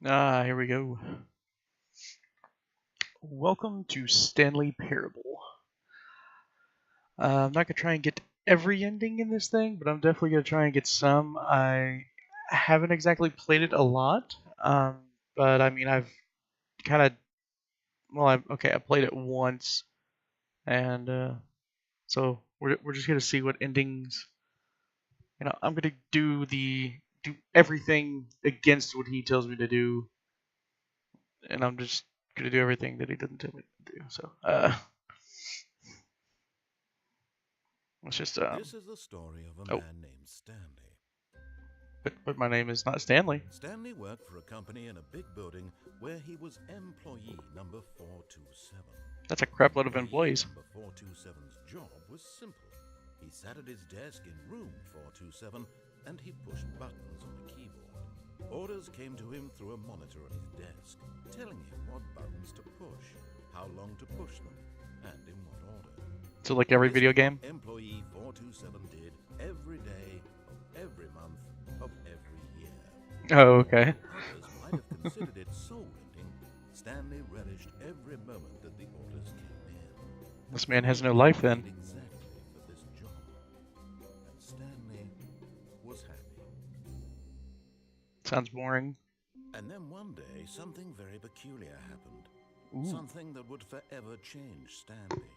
Ah, here we go. Welcome to Stanley Parable. I'm not gonna try and get every ending in this thing, but I'm definitely gonna try and get some. I haven't exactly played it a lot, but I mean I've kind of I played it once, and so we're just gonna see what endings. I'm gonna do everything against what he tells me to do, and I'm just gonna do everything that he doesn't tell me to do. So let's just This is the story of a oh, man named Stanley. but my name is not Stanley. Stanley worked for a company in a big building where he was employee number 427. That's a crap load of Employee employees. number 427's job was simple. He sat at his desk in room 427 and he pushed buttons on a keyboard. Orders came to him through a monitor on his desk, telling him what buttons to push, how long to push them, and in what order. So like every This video is what game. employee 427 did every day of every month of every year. Oh, Although okay. others might have considered it soul-rending, Stanley relished every moment that the orders came in. This man has He no was life paid then. exactly for this job, and Stanley was happy. Sounds boring. And then one day, something very peculiar happened. Ooh. Something that would forever change Stanley.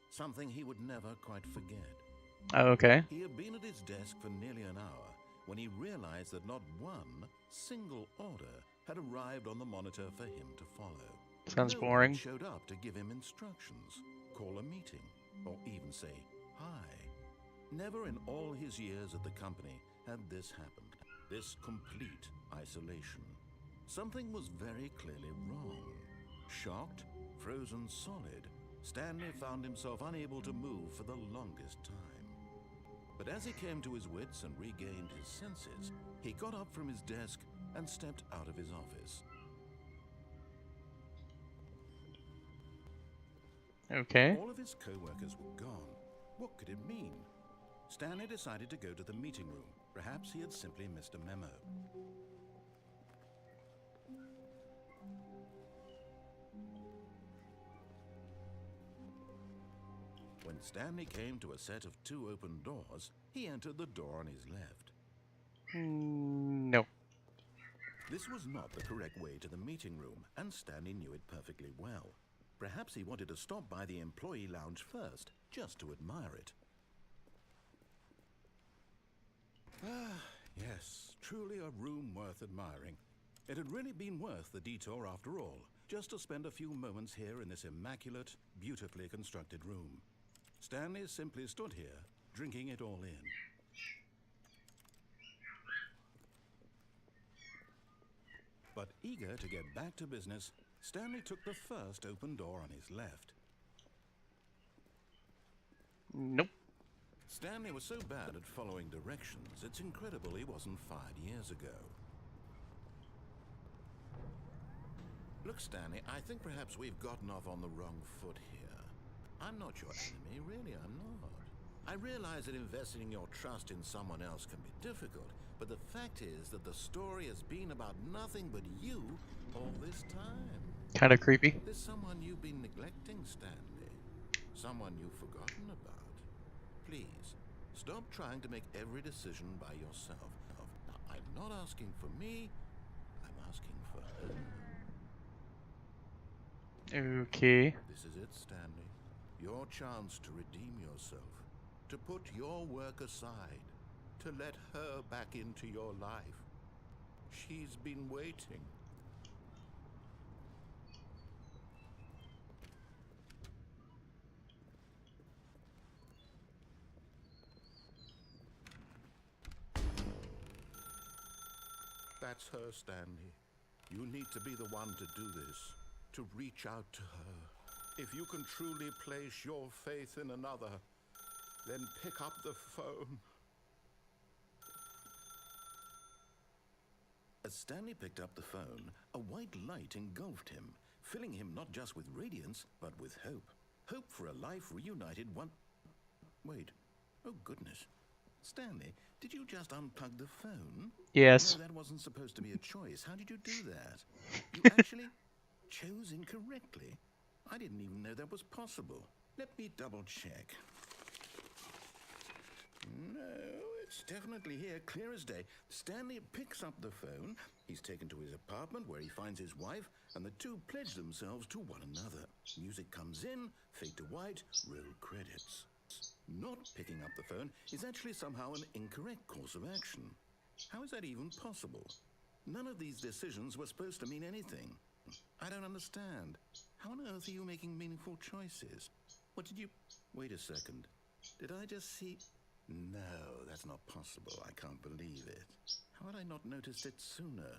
Something he would never quite forget. Oh, okay. He had been at his desk for nearly an hour when he realized that not one single order had arrived on the monitor for him to follow. Sounds No one boring. showed up to give him instructions, call a meeting, or even say hi. Never in all his years at the company had this happened. This complete isolation. Something was very clearly wrong. Shocked, frozen solid, Stanley found himself unable to move for the longest time. But as he came to his wits and regained his senses, he got up from his desk and stepped out of his office. Okay. All of his co-workers were gone. What could it mean? Stanley decided to go to the meeting room. Perhaps he had simply missed a memo. When Stanley came to a set of two open doors, he entered the door on his left. No. This was not the correct way to the meeting room, and Stanley knew it perfectly well. Perhaps he wanted to stop by the employee lounge first, just to admire it. Ah, yes, truly a room worth admiring. It had really been worth the detour after all, just to spend a few moments here in this immaculate, beautifully constructed room. Stanley simply stood here, drinking it all in. But eager to get back to business, Stanley took the first open door on his left. Nope. Stanley was so bad at following directions, it's incredible he wasn't fired years ago. Look, Stanley, I think perhaps we've gotten off on the wrong foot here. I'm not your enemy, really, I'm not. I realize that investing your trust in someone else can be difficult, but the fact is that the story has been about nothing but you all this time. Kind of creepy. There's someone you've been neglecting, Stanley. Someone you've forgotten about. Please, stop trying to make every decision by yourself. Now, I'm not asking for me, I'm asking for her. Okay. This is it, Stanley. Your chance to redeem yourself. To put your work aside. To let her back into your life. She's been waiting. That's her, Stanley. You need to be the one to do this. To reach out to her. If you can truly place your faith in another, then pick up the phone. As Stanley picked up the phone, a white light engulfed him, filling him not just with radiance, but with hope. Hope for a life reunited one... Wait. Oh, goodness. Stanley, did you just unplug the phone? No, Yes. that wasn't supposed to be a choice. How did you do that? You actually chose incorrectly? I didn't even know that was possible. Let me double check. No, it's definitely here, clear as day. Stanley picks up the phone. He's taken to his apartment where he finds his wife, and the two pledge themselves to one another. Music comes in, fade to white, roll credits. Not picking up the phone is actually somehow an incorrect course of action. How is that even possible? None of these decisions were supposed to mean anything. I don't understand. How on earth are you making meaningful choices? What did you... Wait a second. Did I just see... No, that's not possible. I can't believe it. How had I not noticed it sooner?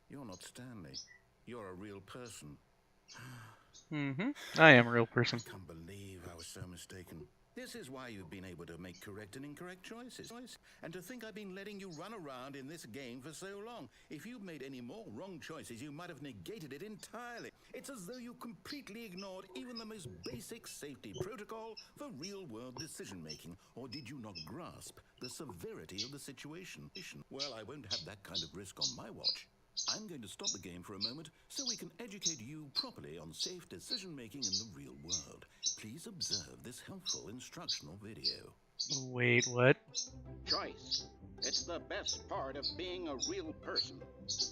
You're not Stanley. You're a real person. I am a real person. I can't believe I was so mistaken. This is why you've been able to make correct and incorrect choices. And to think I've been letting you run around in this game for so long. If you'd made any more wrong choices, you might have negated it entirely. It's as though you completely ignored even the most basic safety protocol for real-world decision-making. Or did you not grasp the severity of the situation? Well, I won't have that kind of risk on my watch. I'm going to stop the game for a moment so we can educate you properly on safe decision-making in the real world. Please observe this helpful instructional video. Wait, what? Choice. It's the best part of being a real person,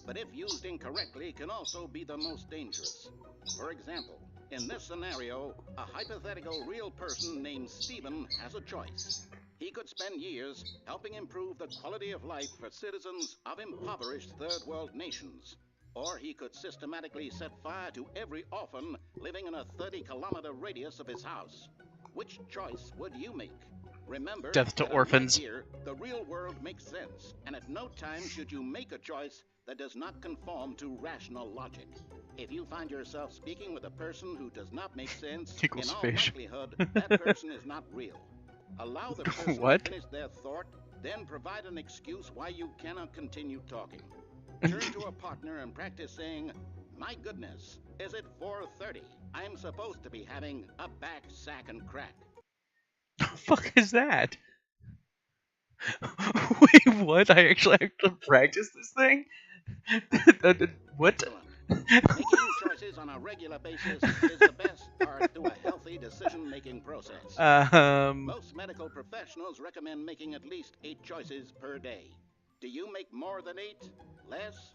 but if used incorrectly can also be the most dangerous. For example, in this scenario, a hypothetical real person named Stephen has a choice. He could spend years helping improve the quality of life for citizens of impoverished third world nations. Or he could systematically set fire to every orphan living in a 30-kilometer radius of his house. Which choice would you make? Remember Death to that orphans. here, the real world makes sense, and at no time should you make a choice that does not conform to rational logic. If you find yourself speaking with a person who does not make sense, Equals in all fish. likelihood, that person is not real. Allow the person What? to finish their thought, then provide an excuse why you cannot continue talking. Turn to a partner and practice saying, "My goodness, is it 4:30? I'm supposed to be having a back, sack, and crack." The fuck is that? Wait, what? I actually have to practice this thing? What? Excellent. Making choices on a regular basis is the best part to a healthy decision-making process. Most medical professionals recommend making at least 8 choices per day. Do you make more than 8? Less?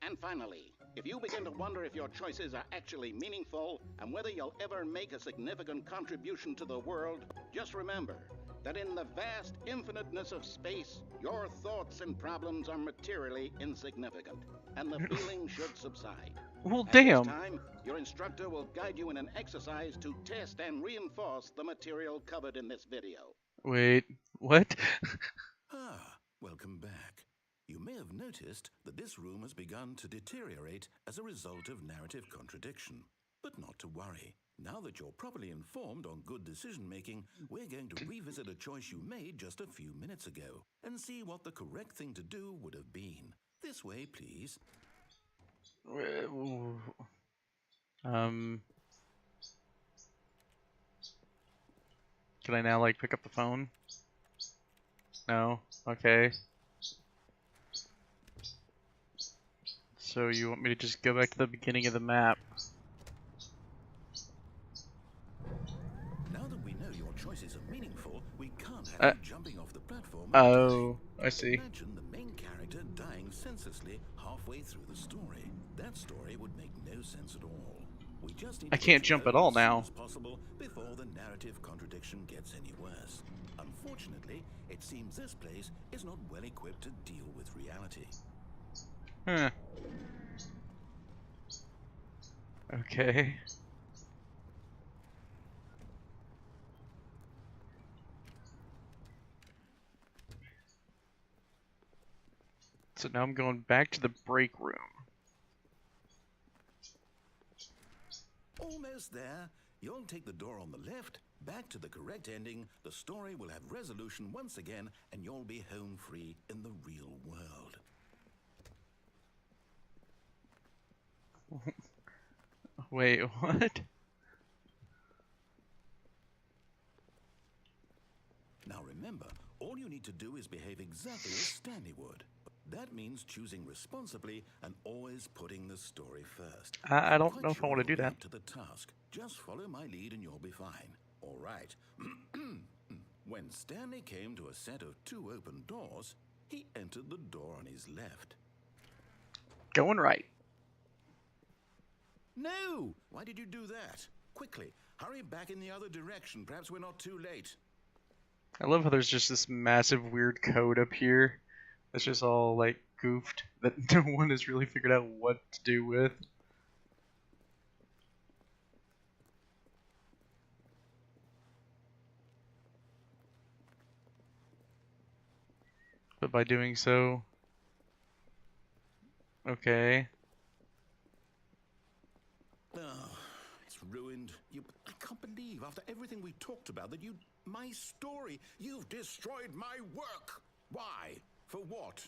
And finally, if you begin to wonder if your choices are actually meaningful and whether you'll ever make a significant contribution to the world, just remember that in the vast infiniteness of space, your thoughts and problems are materially insignificant, and the feeling should subside. Well, At damn. this time, your instructor will guide you in an exercise to test and reinforce the material covered in this video. Wait, what? Welcome back. You may have noticed that this room has begun to deteriorate as a result of narrative contradiction. But not to worry. Now that you're properly informed on good decision-making, we're going to revisit a choice you made just a few minutes ago and see what the correct thing to do would have been. This way, please. Can I now, like, pick up the phone? No? Okay. So you want me to just go back to the beginning of the map? Now that we know your choices are meaningful, we can't have you jumping off the platform. Oh, I see. Imagine the main character dying senselessly halfway through the story. That story would make no sense at all. We just need I can't jump at all now. as possible before the narrative contradiction gets any worse. Unfortunately, it seems this place is not well equipped to deal with reality. Huh. Okay. So now I'm going back to the break room. Almost there. You'll take the door on the left, back to the correct ending, the story will have resolution once again, and you'll be home free in the real world. Wait, what? Now remember, all you need to do is behave exactly as Stanley would. That means choosing responsibly and always putting the story first. I I'm don't quite know if I sure want to you'll do be that. up to the task. Just follow my lead and you'll be fine. All right. When Stanley came to a set of 2 open doors, he entered the door on his left. Going right. No! Why did you do that? Quickly, hurry back in the other direction. Perhaps we're not too late. I love how there's just this massive weird code up here. It's just all like goofed that no one has really figured out what to do with. But by doing so, okay. Oh, it's ruined. I can't believe after everything we talked about that my story, you've destroyed my work. Why? For what?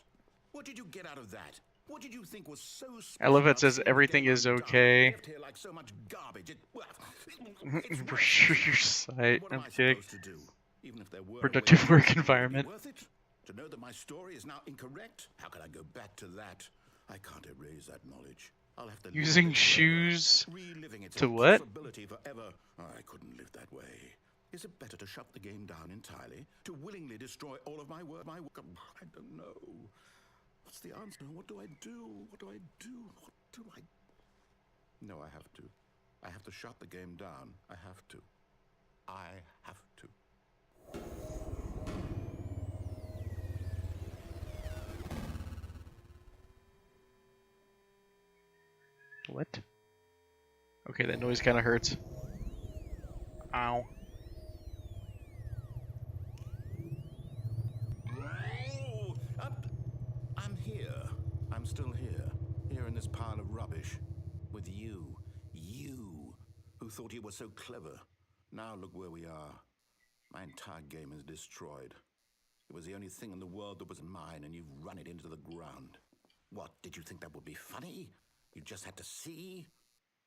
What did you get out of that? What did you think was so special? I love how it says seeing the everything game is undone? okay. Left here like so much garbage. For worthless. sure, your site. What am I Okay. supposed to do? Even if there were Productive a way work would it be environment. worth it? To know that my story is now incorrect? How can I go back to that? I can't erase that knowledge. I'll have to Using live it shoes forever. Reliving its to what? impossibility forever. I couldn't live that way. Is it better to shut the game down entirely? To willingly destroy all of my work? I don't know. What's the answer? What do I do? What do I do? What do I... No, I have to. I have to shut the game down. I have to. I have to. What? Okay, that noise kind of hurts. Ow. Oh, I'm here. I'm still here. Here in this pile of rubbish. With you. You, who thought you were so clever. Now look where we are. My entire game is destroyed. It was the only thing in the world that was mine, and you've run it into the ground. What, did you think that would be funny? You just had to see?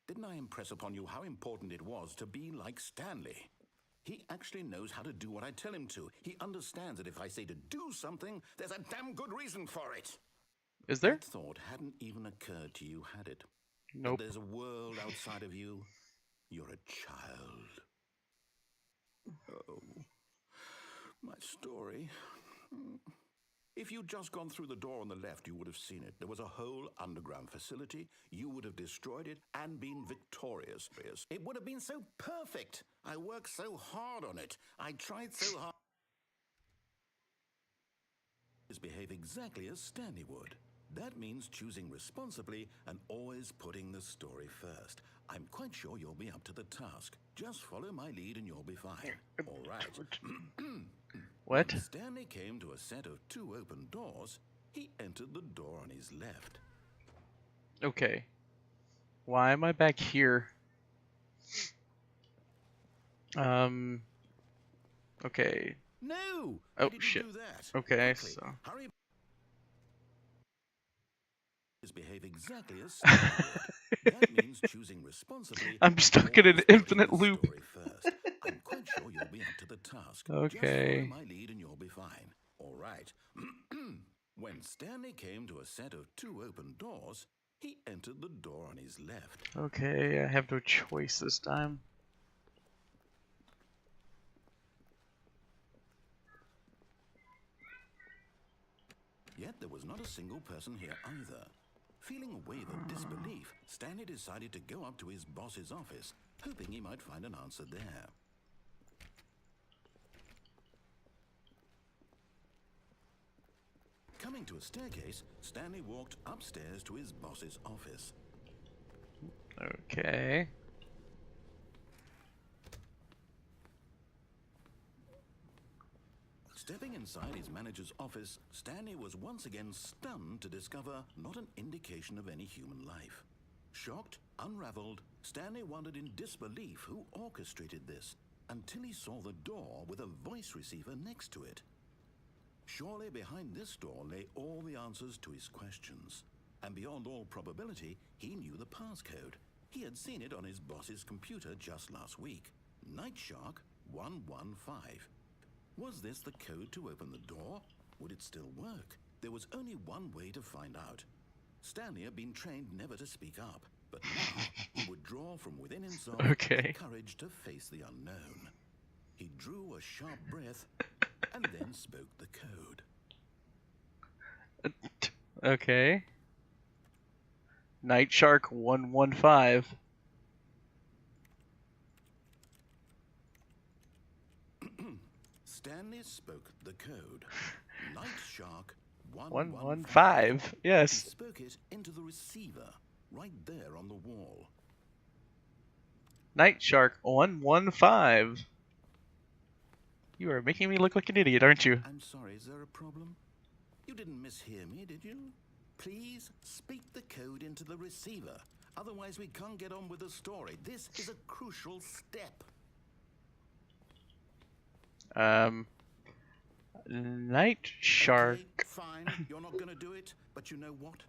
Didn't I impress upon you how important it was to be like Stanley? He actually knows how to do what I tell him to. He understands that if I say to do something, there's a damn good reason for it. Is there? That thought hadn't even occurred to you, had it? Nope. That there's a world outside of you. You're a child. Oh, my story. If you'd just gone through the door on the left, you would have seen it. There was a whole underground facility. You would have destroyed it and been victorious. It would have been so perfect. I worked so hard on it. I tried so hard. Behave exactly as Stanley would. That means choosing responsibly and always putting the story first. I'm quite sure you'll be up to the task. Just follow my lead and you'll be fine. All right. What? When Stanley came to a set of 2 open doors, he entered the door on his left. Okay. Why am I back here? Okay. No! Oh, Why did shit. you do that? Okay, Quickly, so... hurry. Behave exactly as Stanley would. That means choosing responsibly. I'm stuck in an always putting infinite the loop. story first. I'm quite sure you'll be up to the task. Okay. Just follow my lead and you'll be fine. All right. When Stanley came to a set of 2 open doors, he entered the door on his left. Okay, I have no choice this time. Yet there was not a single person here either. Feeling a wave of disbelief, Stanley decided to go up to his boss's office, hoping he might find an answer there. Coming to a staircase, Stanley walked upstairs to his boss's office. Okay. Stepping inside his manager's office, Stanley was once again stunned to discover not an indication of any human life. Shocked, unraveled, Stanley wondered in disbelief who orchestrated this, until he saw the door with a voice receiver next to it. Surely behind this door lay all the answers to his questions. And beyond all probability, he knew the passcode. He had seen it on his boss's computer just last week. Nightshark 115. Was this the code to open the door? Would it still work? There was only one way to find out. Stanley had been trained never to speak up, but now he would draw from within himself Okay. the courage to face the unknown. He drew a sharp breath and then spoke the code. Okay. Night Shark 115. Stanley spoke the code. Night Shark 115. 115. He Yes. spoke it into the receiver, right there on the wall. Night Shark 115. You are making me look like an idiot, aren't you? I'm sorry, is there a problem? You didn't mishear me, did you? Please speak the code into the receiver. Otherwise, we can't get on with the story. This is a crucial step. Night Shark. Okay, fine. You're not going to do it. But you know what?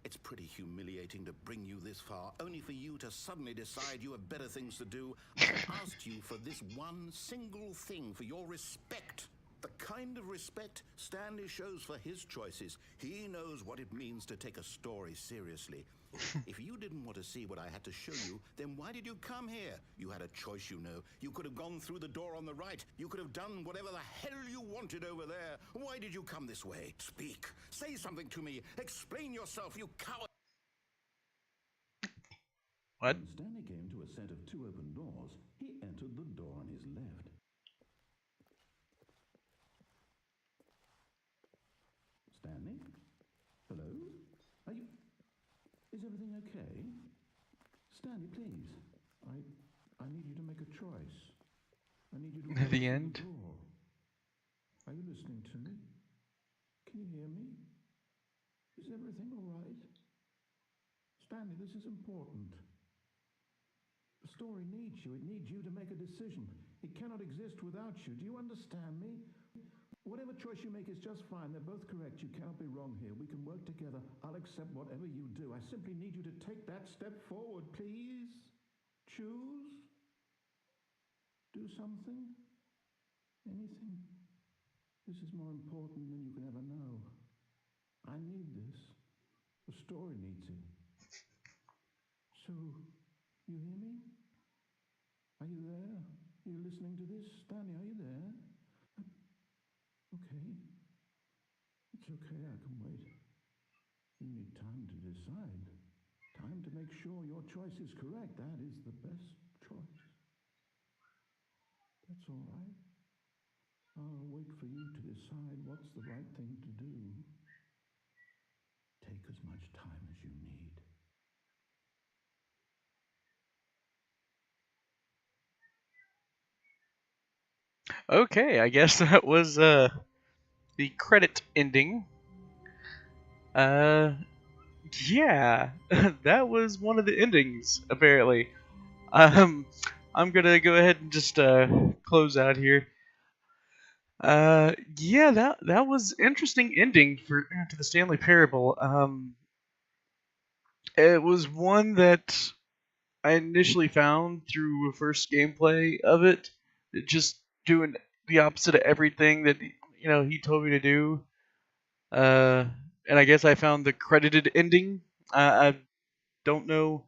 It's pretty humiliating to bring you this far, only for you to suddenly decide you have better things to do. I've asked you for this one single thing, for your respect. The kind of respect Stanley shows for his choices. He knows what it means to take a story seriously. If you didn't want to see what I had to show you, then why did you come here? You had a choice, you know. You could have gone through the door on the right. You could have done whatever the hell you wanted over there. Why did you come this way? Speak. Say something to me. Explain yourself, you coward. What? When Stanley came to a set of two open doors, he entered the door on his left. Stanley? Hello? Are you... Is everything okay? Stanley, please. I need you to make a choice. I need you to walk The through end? the door. Are you listening to me? Can you hear me? Is everything all right? Stanley, this is important. The story needs you. It needs you to make a decision. It cannot exist without you. Do you understand me? Whatever choice you make is just fine. They're both correct. You cannot be wrong here. We can work together. I'll accept whatever you do. I simply need you to take that step forward, please. Choose. Do something. Anything. This is more important than you can ever know. I need this. The story needs it. So, you hear me? Are you there? Are you listening to this? Stanley, are you there? Okay. It's okay, I can wait. You need time to decide. Time to make sure your choice is correct. That is the best choice. That's all right. I'll wait for you to decide what's the right thing to do. Take as much time as you need. Okay, I guess that was the credit ending. Yeah, that was one of the endings apparently. Um, I'm gonna go ahead and just close out here. Yeah, that was interesting ending for to the Stanley Parable. It was one that I initially found through a first gameplay of it, just doing the opposite of everything that he told me to do. And I guess I found the credited ending. I don't know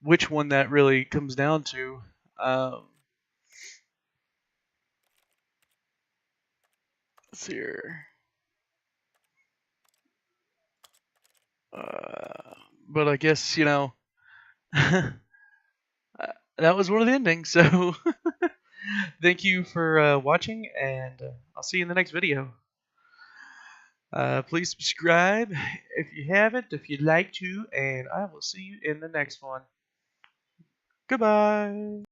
which one that really comes down to. Let's see here. But I guess that was one of the endings. So thank you for watching, and I'll see you in the next video. Please subscribe if you haven't, if you'd like to, and I will see you in the next one. Goodbye.